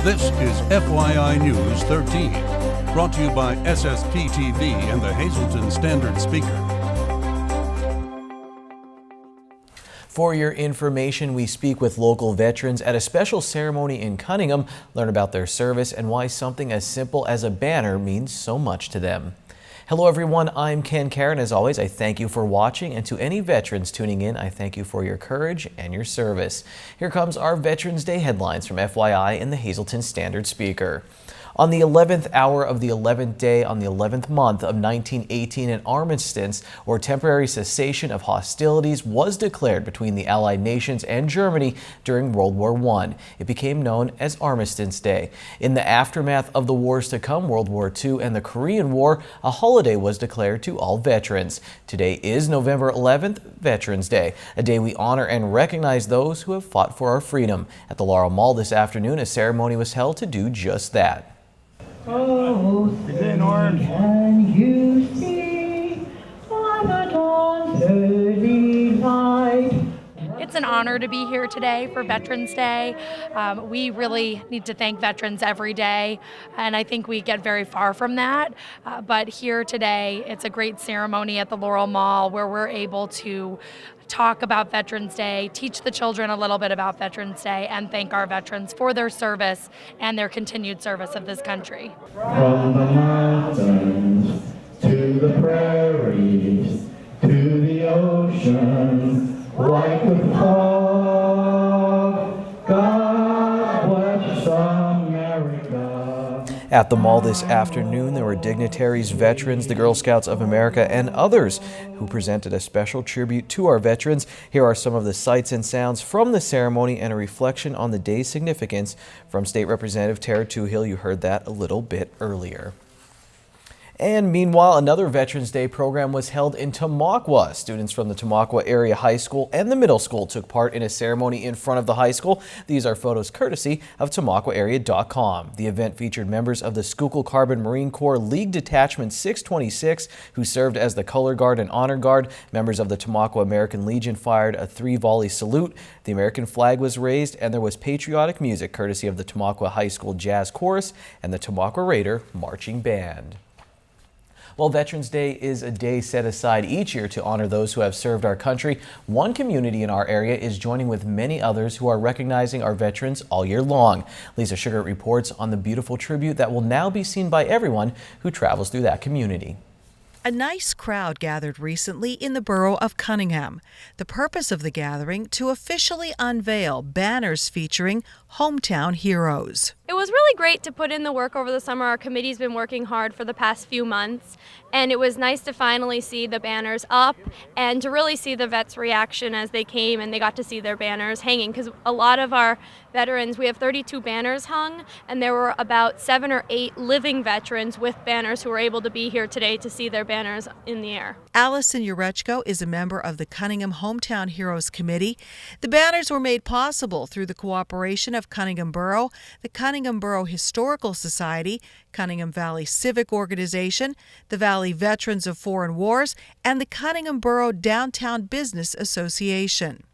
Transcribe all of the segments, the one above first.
This is FYI News 13, brought to you by SSPTV and the Hazleton Standard Speaker. For your information, we speak with local veterans at a special ceremony in Cunningham, learn about their service and why something as simple as a banner means so much to them. Hello everyone, I'm Ken Karen. As always, I thank you for watching, and to any veterans tuning in, I thank you for your courage and your service. Here comes our Veterans Day headlines from FYI and the Hazleton Standard Speaker. On the 11th hour of the 11th day on the 11th month of 1918, an armistice or temporary cessation of hostilities was declared between the Allied nations and Germany during World War I. It became known as Armistice Day. In the aftermath of the wars to come, World War II and the Korean War, a holiday was declared to all veterans. Today is November 11th, Veterans Day, a day we honor and recognize those who have fought for our freedom. At the Laurel Mall this afternoon, a ceremony was held to do just that. Oh, in orange. Can you see on a dawn's early light? It's an honor to be here today for Veterans Day. We really need to thank veterans every day, and I think we get very far from that. But here today, it's a great ceremony at the Laurel Mall where we're able to talk about Veterans Day, teach the children a little bit about Veterans Day, and thank our veterans for their service and their continued service of this country. From the mountains to the prairies to the ocean, like a fog, God bless America. At the mall this afternoon, there were dignitaries, veterans, the Girl Scouts of America, and others who presented a special tribute to our veterans. Here are some of the sights and sounds from the ceremony and a reflection on the day's significance from State Representative Tara Toohill. You heard that a little bit earlier. And meanwhile, another Veterans Day program was held in Tamaqua. Students from the Tamaqua Area High School and the middle school took part in a ceremony in front of the high school. These are photos courtesy of TamaquaArea.com. The event featured members of the Schuylkill Carbon Marine Corps League Detachment 626, who served as the Color Guard and Honor Guard. Members of the Tamaqua American Legion fired a 3-volley salute. The American flag was raised, and there was patriotic music courtesy of the Tamaqua High School Jazz Chorus and the Tamaqua Raider Marching Band. Well, Veterans Day is a day set aside each year to honor those who have served our country. One community in our area is joining with many others who are recognizing our veterans all year long. Lisa Sugar reports on the beautiful tribute that will now be seen by everyone who travels through that community. A nice crowd gathered recently in the borough of Cunningham. The purpose of the gathering to officially unveil banners featuring hometown heroes. It was really great to put in the work over the summer. Our committee's been working hard for the past few months, and it was nice to finally see the banners up and to really see the vets' reaction as they came and they got to see their banners hanging, because a lot of our veterans, we have 32 banners hung, and there were about 7 or 8 living veterans with banners who were able to be here today to see their banners in the air. Allison Urechko is a member of the Cunningham Hometown Heroes Committee. The banners were made possible through the cooperation of Cunningham Borough, the Cunningham Borough Historical Society, Cunningham Valley Civic Organization, the Valley Veterans of Foreign Wars, and the Cunningham Borough Downtown Business Association.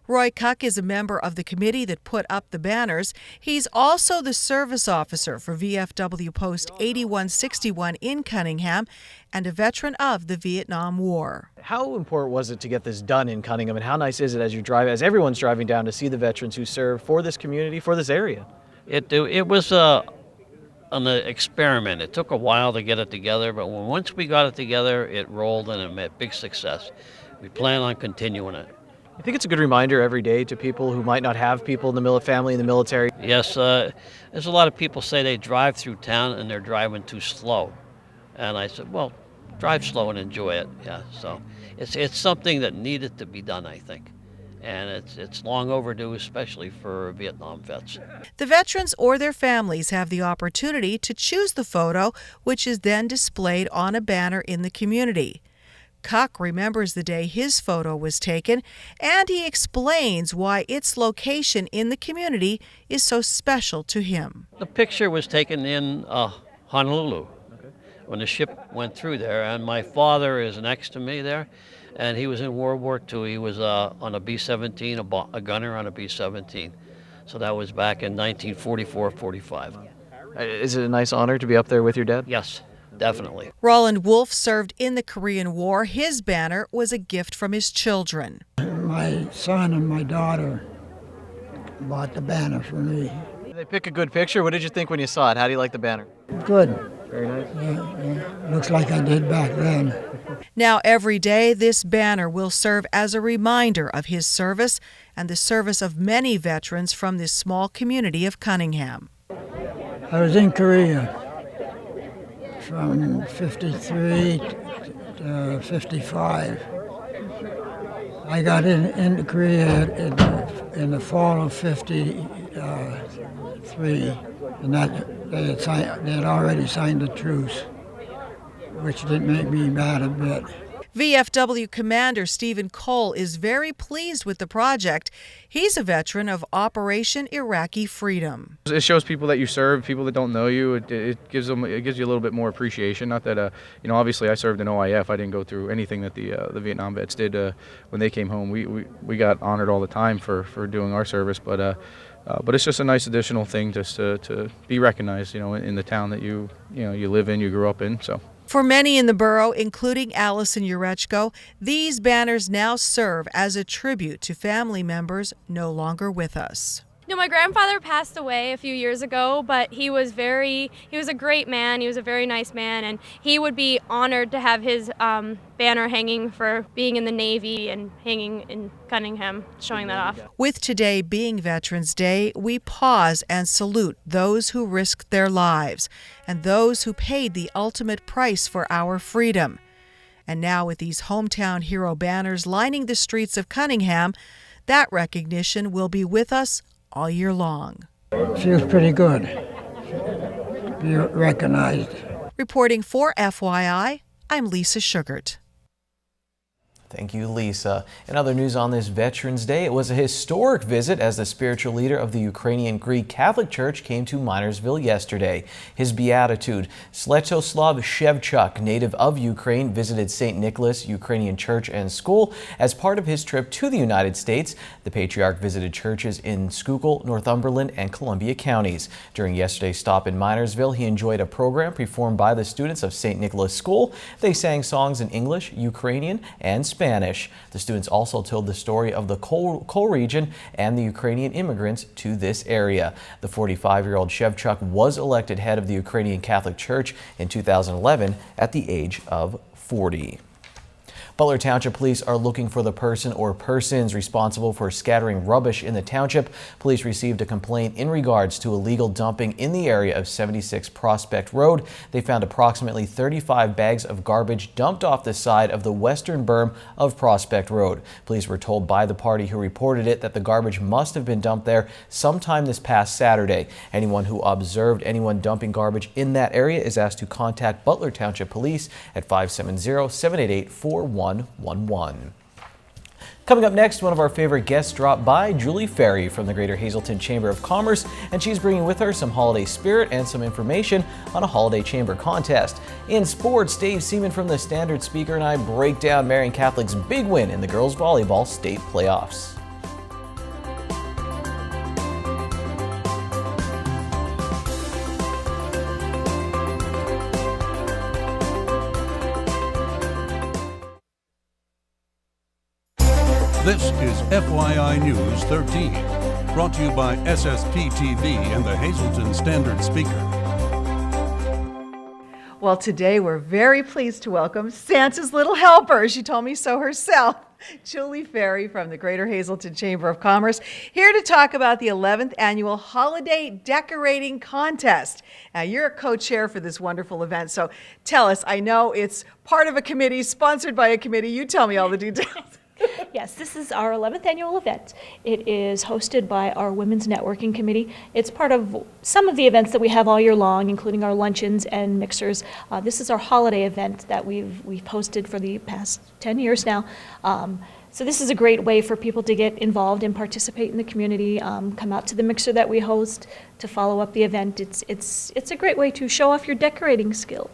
Roy Cuck is a member of the committee that put up the banners. He's also the service officer for VFW Post 8161 in Cunningham and a veteran of the Vietnam War. How important was it to get this done in Cunningham, and how nice is it as you drive, as everyone's driving down, to see the veterans who serve for this community, for this area? It was an experiment. It took a while to get it together, but once we got it together, it rolled and it met big success. We plan on continuing it. I think it's a good reminder every day to people who might not have people in the family in the military. Yes, there's a lot of people say they drive through town and they're driving too slow. And I said, well, drive slow and enjoy it. Yeah, so it's something that needed to be done, I think. And it's long overdue, especially for Vietnam vets. The veterans or their families have the opportunity to choose the photo, which is then displayed on a banner in the community. Cuck remembers the day his photo was taken, and he explains why its location in the community is so special to him. The picture was taken in a Honolulu. When the ship went through there, and my father is next to me there, and he was in World War II. He was on a B-17, a gunner on a B-17. So that was back in 1944-45. Is it a nice honor to be up there with your dad? Yes, definitely. Roland Wolf served in the Korean War. His banner was a gift from his children. My son and my daughter bought the banner for me. Did they pick a good picture? What did you think when you saw it? How do you like the banner? Good. Very nice. Yeah. Looks like I did back then. Now, every day, this banner will serve as a reminder of his service and the service of many veterans from this small community of Cunningham. I was in Korea from 53 to 55. I got into Korea in the fall of 53, and they had already signed a truce, which didn't make me mad a bit. VFW Commander Stephen Cole is very pleased with the project. He's a veteran of Operation Iraqi Freedom. It shows people that you serve, people that don't know you. It gives you a little bit more appreciation. Not that obviously I served in OIF. I didn't go through anything that the Vietnam vets did when they came home. We got honored all the time for doing our service, but it's just a nice additional thing just to be recognized, in the town that you live in, you grew up in. So. For many in the borough, including Allison Urechko, these banners now serve as a tribute to family members no longer with us. My grandfather passed away a few years ago, but he was a great man. He was a very nice man, and he would be honored to have his banner hanging for being in the Navy and hanging in Cunningham, showing that off. With today being Veterans Day, we pause and salute those who risked their lives and those who paid the ultimate price for our freedom. And now with these hometown hero banners lining the streets of Cunningham, that recognition will be with us all year long. Feels pretty good to be recognized. Reporting for FYI, I'm Lisa Sugart. Thank you, Lisa. In other news on this Veterans Day, it was a historic visit as the spiritual leader of the Ukrainian Greek Catholic Church came to Minersville yesterday. His beatitude, Svetoslav Shevchuk, native of Ukraine, visited St. Nicholas Ukrainian Church and School as part of his trip to the United States. The patriarch visited churches in Schuylkill, Northumberland, and Columbia counties. During yesterday's stop in Minersville, he enjoyed a program performed by the students of St. Nicholas School. They sang songs in English, Ukrainian, and Spanish. The students also told the story of the coal region and the Ukrainian immigrants to this area. The 45-year-old Shevchuk was elected head of the Ukrainian Catholic Church in 2011 at the age of 40. Butler Township Police are looking for the person or persons responsible for scattering rubbish in the township. Police received a complaint in regards to illegal dumping in the area of 76 Prospect Road. They found approximately 35 bags of garbage dumped off the side of the western berm of Prospect Road. Police were told by the party who reported it that the garbage must have been dumped there sometime this past Saturday. Anyone who observed anyone dumping garbage in that area is asked to contact Butler Township Police at 570-788-4111. Coming up next, one of our favorite guests dropped by, Julie Ferry from the Greater Hazleton Chamber of Commerce, and she's bringing with her some holiday spirit and some information on a holiday chamber contest. In sports, Dave Seaman from the Standard Speaker and I break down Marion Catholic's big win in the girls volleyball state playoffs. This is FYI News 13, brought to you by SSPTV and the Hazleton Standard Speaker. Well, today we're very pleased to welcome Santa's little helper. She told me so herself. Julie Ferry from the Greater Hazleton Chamber of Commerce, here to talk about the 11th annual Holiday Decorating Contest. Now, you're a co-chair for this wonderful event, so tell us, I know it's part of a committee, sponsored by a committee. You tell me all the details. Yes, this is our 11th annual event. It is hosted by our Women's Networking Committee. It's part of some of the events that we have all year long, including our luncheons and mixers. This is our holiday event that we've hosted for the past 10 years now. So this is a great way for people to get involved and participate in the community, come out to the mixer that we host to follow up the event. It's a great way to show off your decorating skills.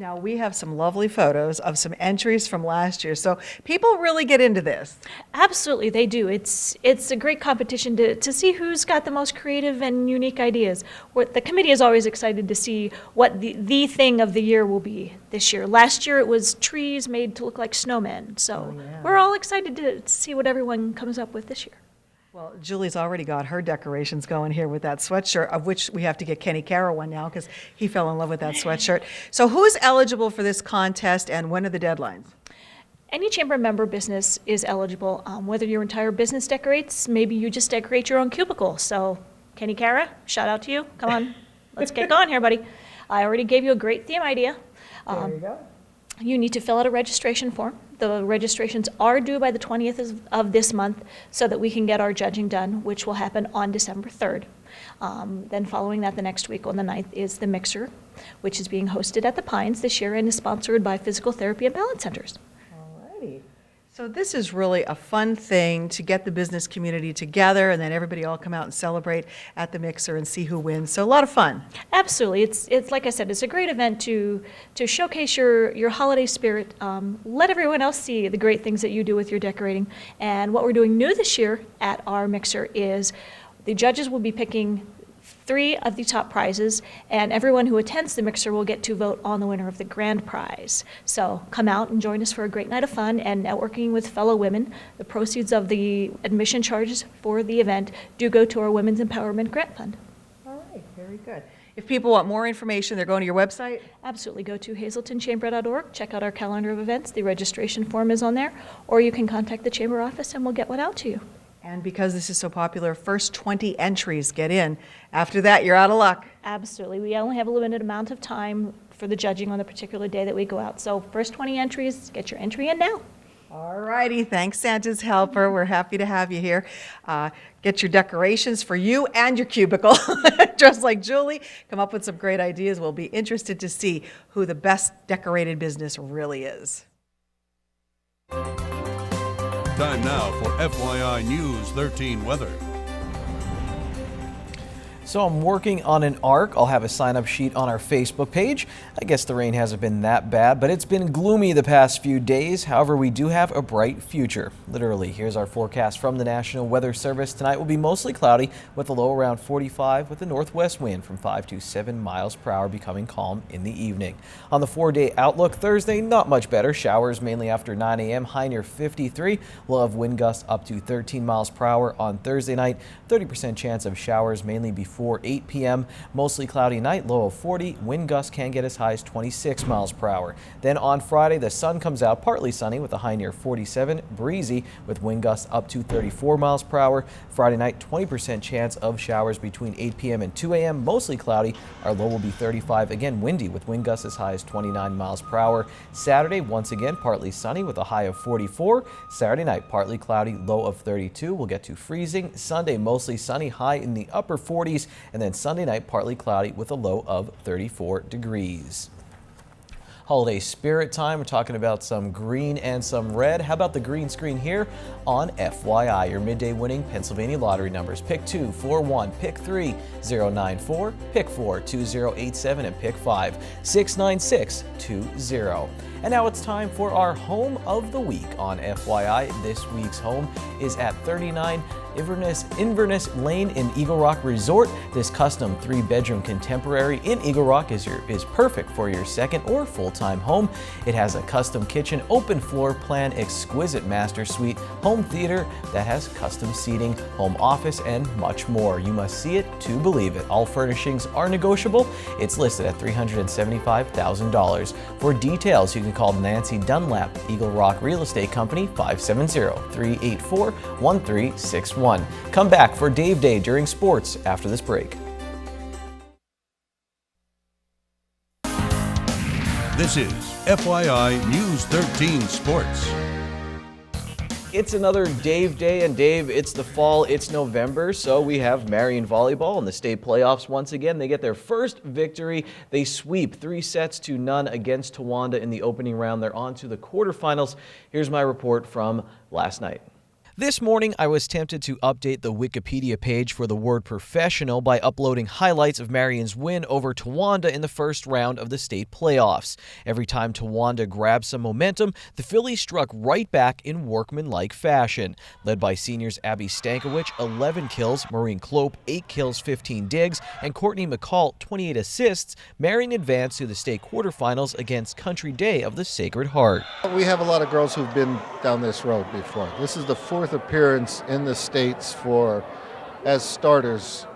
Now, we have some lovely photos of some entries from last year, so people really get into this. Absolutely, they do. It's a great competition to see who's got the most creative and unique ideas. The committee is always excited to see what the thing of the year will be this year. Last year it was trees made to look like snowmen, so we're all excited to see what everyone comes up with this year. Well, Julie's already got her decorations going here with that sweatshirt, of which we have to get Kenny Carroll one now because he fell in love with that sweatshirt. So who's eligible for this contest and when are the deadlines? Any chamber member business is eligible, whether your entire business decorates, maybe you just decorate your own cubicle. So Kenny Cara, shout out to you. Come on, let's get going here, buddy. I already gave you a great theme idea. There you go. You need to fill out a registration form. The registrations are due by the 20th of this month so that we can get our judging done, which will happen on December 3rd. Then following that, the next week on the 9th is the mixer, which is being hosted at the Pines this year and is sponsored by Physical Therapy and Balance Centers. Alrighty. So this is really a fun thing to get the business community together and then everybody all come out and celebrate at the mixer and see who wins. So a lot of fun. Absolutely. It's like I said, it's a great event to showcase your holiday spirit. Let everyone else see the great things that you do with your decorating. And what we're doing new this year at our mixer is the judges will be picking 3 of the top prizes, and everyone who attends the mixer will get to vote on the winner of the grand prize. So come out and join us for a great night of fun and networking with fellow women. The proceeds of the admission charges for the event do go to our Women's Empowerment Grant Fund. All right, very good. If people want more information, they're going to your website? Absolutely. Go to hazeltonchamber.org, check out our calendar of events. The registration form is on there, or you can contact the chamber office and we'll get one out to you. And because this is so popular, first 20 entries get in. After that, you're out of luck. Absolutely. We only have a limited amount of time for the judging on the particular day that we go out. So first 20 entries, get your entry in now. All righty. Thanks, Santa's helper. We're happy to have you here. Get your decorations for you and your cubicle, just like Julie. Come up with some great ideas. We'll be interested to see who the best decorated business really is. Time now for FYI News 13 weather. So I'm working on an arc. I'll have a sign-up sheet on our Facebook page. I guess the rain hasn't been that bad, but it's been gloomy the past few days. However, we do have a bright future. Literally, here's our forecast from the National Weather Service. Tonight will be mostly cloudy with a low around 45 with a northwest wind from 5 to 7 miles per hour, becoming calm in the evening. On the 4-day outlook, Thursday, not much better. Showers mainly after 9 a.m., high near 53. We'll have wind gusts up to 13 miles per hour on Thursday night. 30% chance of showers mainly before 8 p.m. Mostly cloudy night, low of 40. Wind gusts can get as high as 26 miles per hour. Then on Friday, the sun comes out, partly sunny with a high near 47, breezy with wind gusts up to 34 miles per hour. Friday night, 20% chance of showers between 8 p.m. and 2 a.m. Mostly cloudy. Our low will be 35, again windy with wind gusts as high as 29 miles per hour. Saturday, once again, partly sunny with a high of 44. Saturday night, partly cloudy, low of 32. We'll get to freezing. Sunday, mostly sunny, high in the upper 40s. And then Sunday night, partly cloudy with a low of 34 degrees. Holiday spirit time. We're talking about some green and some red. How about the green screen here on FYI? Your midday winning Pennsylvania lottery numbers. Pick 2, 4, 1, pick 3, 094, pick 4, 2087, and pick 5, 69620. And now it's time for our home of the week on FYI. This week's home is at 39 Inverness Lane in Eagle Rock Resort. This custom 3-bedroom contemporary in Eagle Rock is perfect for your second or full-time home. It has a custom kitchen, open floor plan, exquisite master suite, home theater that has custom seating, home office, and much more. You must see it to believe it. All furnishings are negotiable. It's listed at $375,000. For details, you can call Nancy Dunlap, Eagle Rock Real Estate Company, 570-384-1361. Come back for Dave Day during sports after this break. This is FYI News 13 Sports. It's another Dave Day, and Dave, it's the fall, it's November, so we have Marion Volleyball in the state playoffs once again. They get their first victory. They sweep 3-0 against Towanda in the opening round. They're on to the quarterfinals. Here's my report from last night. This morning, I was tempted to update the Wikipedia page for the word professional by uploading highlights of Marion's win over Towanda in the first round of the state playoffs. Every time Towanda grabbed some momentum, the Phillies struck right back in workmanlike fashion. Led by seniors Abby Stankiewicz, 11 kills, Maureen Klope, 8 kills, 15 digs, and Courtney McCall, 28 assists, Marion advanced to the state quarterfinals against Country Day of the Sacred Heart. We have a lot of girls who've been down this road before. This is the fourth appearance in the States as starters.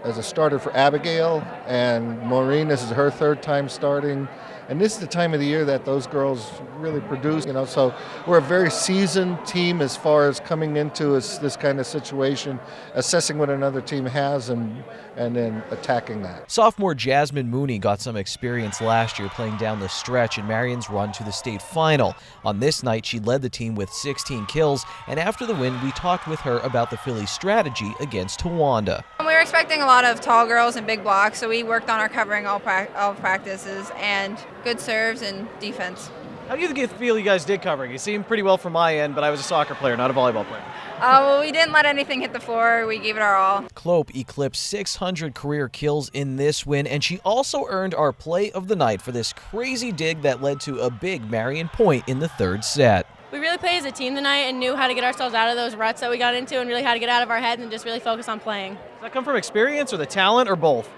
As a starter for Abigail, and Maureen, this is her third time starting. And this is the time of the year that those girls really produce, so we're a very seasoned team as far as coming into this kind of situation, assessing what another team has and then attacking that. Sophomore Jasmine Mooney got some experience last year playing down the stretch in Marion's run to the state final. On this night, she led the team with 16 kills, and after the win, we talked with her about the Phillies' strategy against Towanda. We were expecting a lot of tall girls and big blocks, so we worked on our covering all practices and good serves and defense. How do you feel you guys did covering? You seemed pretty well from my end, but I was a soccer player, not a volleyball player. Well, we didn't let anything hit the floor. We gave it our all. Klope eclipsed 600 career kills in this win, and she also earned our play of the night for this crazy dig that led to a big Marion point in the third set. We really played as a team tonight and knew how to get ourselves out of those ruts that we got into and really how to get out of our heads and just really focus on playing. Does that come from experience or the talent or both?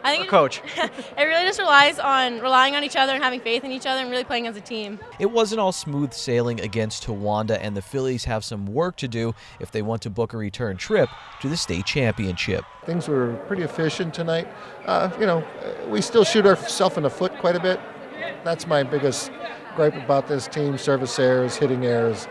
I think coach. It really just relies on relying on each other and having faith in each other and really playing as a team. It wasn't all smooth sailing against Towanda, and the Phillies have some work to do if they want to book a return trip to the state championship. Things were pretty efficient tonight. We still shoot ourselves in the foot quite a bit. That's my biggest gripe about this team: service errors, hitting errors.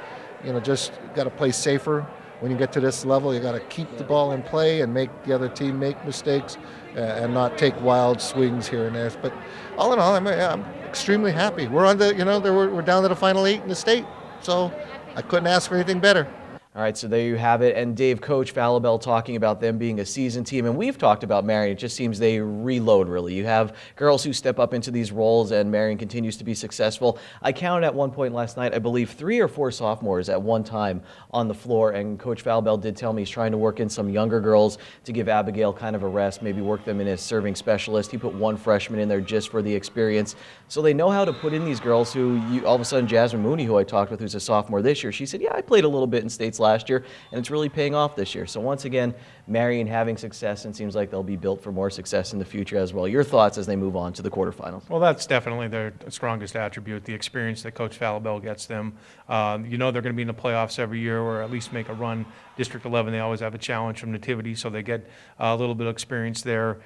Just got to play safer. When you get to this level, you got to keep the ball in play and make the other team make mistakes and not take wild swings here and there. But all in all, I'm extremely happy. We're on we're down to the final 8 in the state, so I couldn't ask for anything better. All right, so there you have it. And Dave, Coach Falabelle talking about them being a seasoned team. And we've talked about Marion. It just seems they reload, really. You have girls who step up into these roles, and Marion continues to be successful. I counted at one point last night, I believe, 3 or 4 sophomores at one time on the floor. And Coach Falabelle did tell me he's trying to work in some younger girls to give Abigail kind of a rest, maybe work them in as serving specialist. He put 1 freshman in there just for the experience. So they know how to put in these girls who, all of a sudden, Jasmine Mooney, who I talked with, who's a sophomore this year, she said, yeah, I played a little bit in states last year, and it's really paying off this year. So once again, Marion having success, and seems like they'll be built for more success in the future as well. Your thoughts as they move on to the quarterfinals? Well, that's definitely their strongest attribute, the experience that Coach Falabelle gets them. They're going to be in the playoffs every year, or at least make a run. District 11, they always have a challenge from Nativity, so they get a little bit of experience there.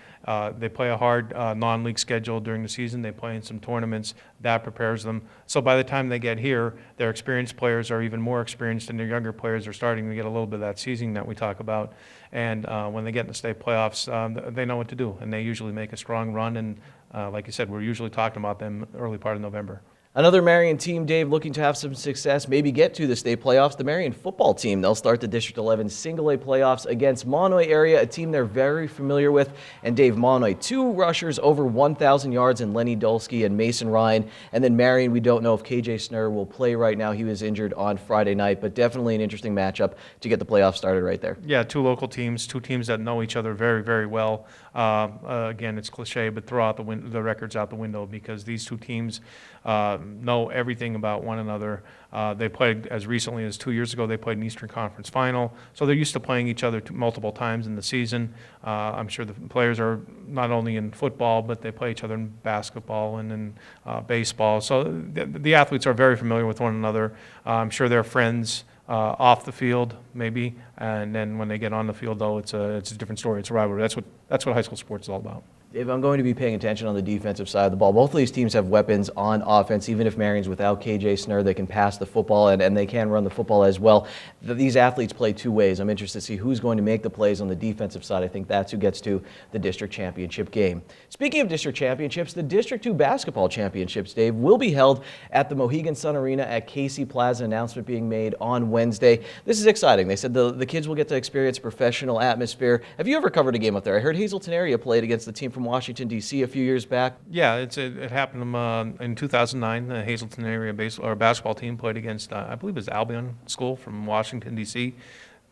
They play a hard non-league schedule during the season. They play in some tournaments. That prepares them. So by the time they get here, their experienced players are even more experienced, and their younger players are starting to get a little bit of that seasoning that we talk about. And when they get in the state playoffs, they know what to do, and they usually make a strong run. And like you said, we're usually talking about them early part of November. Another Marion team, Dave, looking to have some success, maybe get to the state playoffs, the Marion football team. They'll start the District 11 Single A playoffs against Monoy area, a team they're very familiar with. And Dave, Monoy, 2 rushers over 1,000 yards in Lenny Dolsky and Mason Ryan. And then Marion, we don't know if KJ Snurr will play right now. He was injured on Friday night, but definitely an interesting matchup to get the playoffs started right there. Yeah, 2 local teams, 2 teams that know each other very, very well. Again, it's cliche, but throw out the records out the window, because these 2 teams know everything about one another. They played as recently as 2 years ago. They played an Eastern Conference final, so they're used to playing each other multiple times in the season. I'm sure the players are not only in football, but they play each other in basketball and in baseball. So the athletes are very familiar with one another. I'm sure they're friends off the field, maybe, and then when they get on the field, though, it's a different story. It's a rivalry. That's what high school sports is all about. If I'm going to be paying attention on the defensive side of the ball, both of these teams have weapons on offense. Even if Marion's without KJ Snur, they can pass the football and they can run the football as well. These athletes play two ways. I'm interested to see who's going to make the plays on the defensive side. I think that's who gets to the district championship game. Speaking of district championships, the District 2 basketball championships, Dave, will be held at the Mohegan Sun Arena at Casey Plaza. Announcement being made on Wednesday. This is exciting. They said the kids will get to experience a professional atmosphere. Have you ever covered a game up there? I heard Hazelton area played against the team from Washington, D.C. a few years back. Yeah, it happened in 2009. The Hazelton area basketball team played against, I believe it was Albion School from Washington, D.C.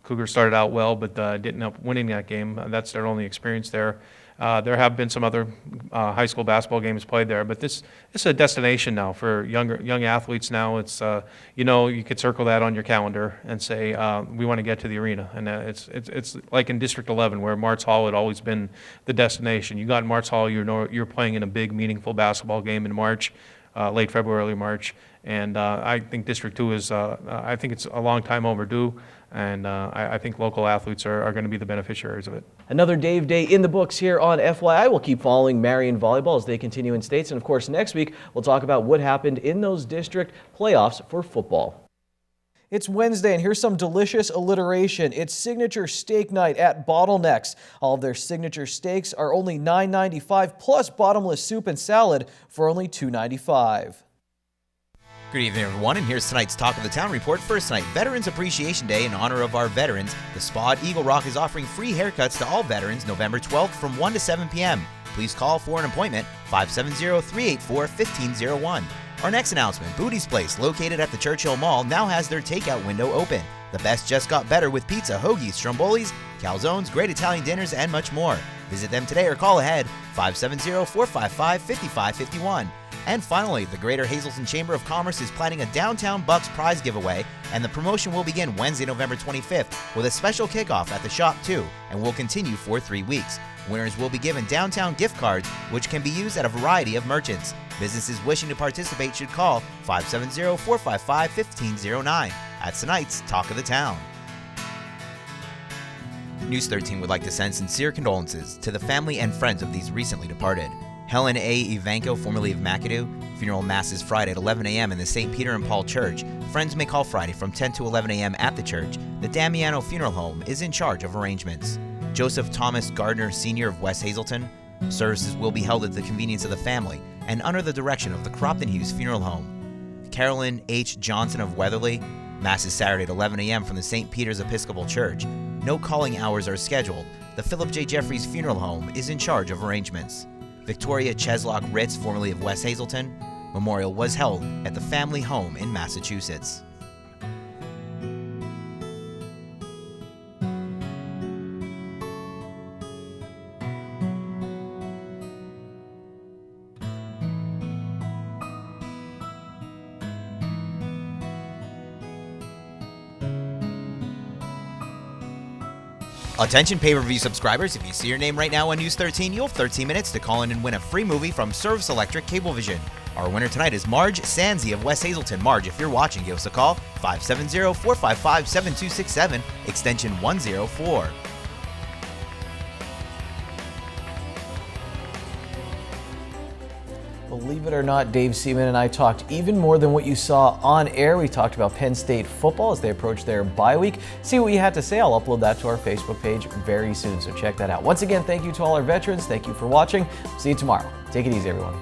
Cougars started out well, but didn't end up winning that game. That's their only experience there. There have been some other high school basketball games played there, but it's a destination now for young athletes. Now it's you could circle that on your calendar and say we want to get to the arena, and it's like in District 11 where Martz Hall had always been the destination. You got in Martz Hall, you're playing in a big meaningful basketball game in March, late February, early March, and I think District 2 is I think it's a long time overdue. And I think local athletes are going to be the beneficiaries of it. Another Dave Day in the books here on FYI. We'll keep following Marion volleyball as they continue in states. And of course, next week, we'll talk about what happened in those district playoffs for football. It's Wednesday, and here's some delicious alliteration. It's signature steak night at Bottlenecks. All of their signature steaks are only $9.95 plus bottomless soup and salad for only $2.95. Good evening, everyone, and here's tonight's Talk of the Town report. First tonight, Veterans Appreciation Day in honor of our veterans. The spa at Eagle Rock is offering free haircuts to all veterans November 12th from 1 to 7 p.m. Please call for an appointment, 570-384-1501. Our next announcement, Booty's Place, located at the Churchill Mall, now has their takeout window open. The best just got better with pizza, hoagies, strombolis, calzones, great Italian dinners, and much more. Visit them today or call ahead, 570-455-5551. And finally, the Greater Hazelton Chamber of Commerce is planning a Downtown Bucks prize giveaway, and the promotion will begin Wednesday, November 25th, with a special kickoff at the shop too, and will continue for 3 weeks. Winners will be given downtown gift cards, which can be used at a variety of merchants. Businesses wishing to participate should call 570-455-1509. That's tonight's Talk of the Town. News 13 would like to send sincere condolences to the family and friends of these recently departed. Helen A. Ivanko, formerly of McAdoo. Funeral mass is Friday at 11 a.m. in the St. Peter and Paul Church. Friends may call Friday from 10 to 11 a.m. at the church. The Damiano Funeral Home is in charge of arrangements. Joseph Thomas Gardner, Sr. of West Hazelton. Services will be held at the convenience of the family and under the direction of the Cropton Hughes Funeral Home. Carolyn H. Johnson of Weatherly. Mass is Saturday at 11 a.m. from the St. Peter's Episcopal Church. No calling hours are scheduled. The Philip J. Jeffries Funeral Home is in charge of arrangements. Victoria Cheslock Ritz, formerly of West Hazelton. Memorial was held at the family home in Massachusetts. Attention pay-per-view subscribers, if you see your name right now on News 13, you'll have 13 minutes to call in and win a free movie from Service Electric Cablevision. Our winner tonight is Marge Sanzi of West Hazelton. Marge, if you're watching, give us a call, 570-455-7267, extension 104. Believe it or not, Dave Seaman and I talked even more than what you saw on air. We talked about Penn State football as they approach their bye week. See what you had to say. I'll upload that to our Facebook page very soon, so check that out. Once again, thank you to all our veterans. Thank you for watching. See you tomorrow. Take it easy, everyone.